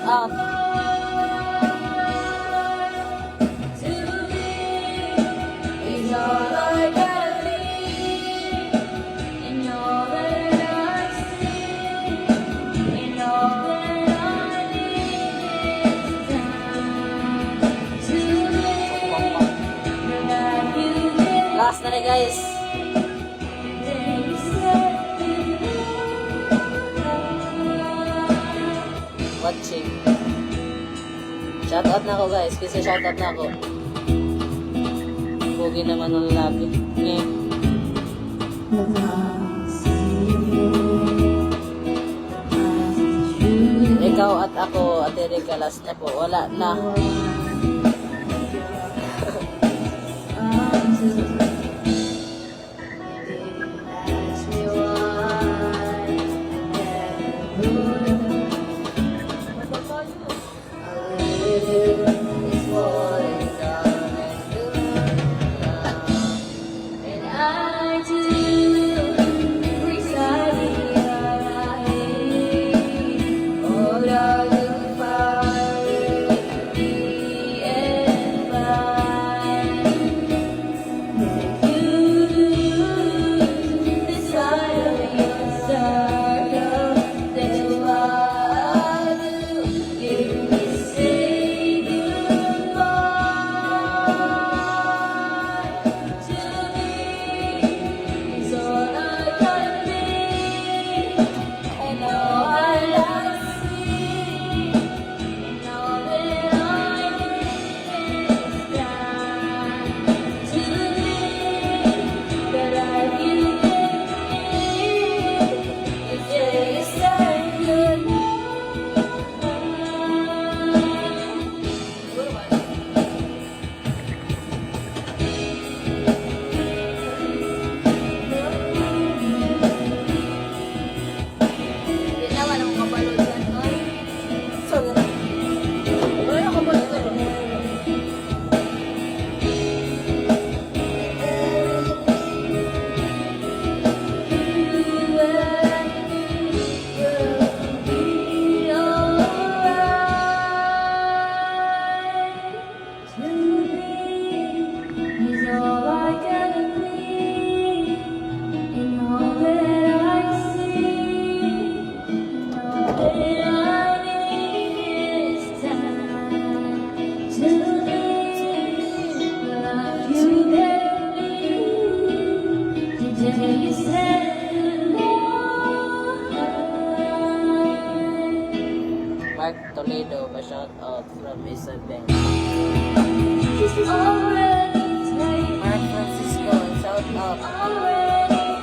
out. Last na rin guys. Watching. Shoutout na ako guys. Kasi shoutout na ako. Pogi naman ng lalaki. Ikaw at ako, Ate Rica, last na po. Wala na. Mark Toledo, a shout out from Isabel.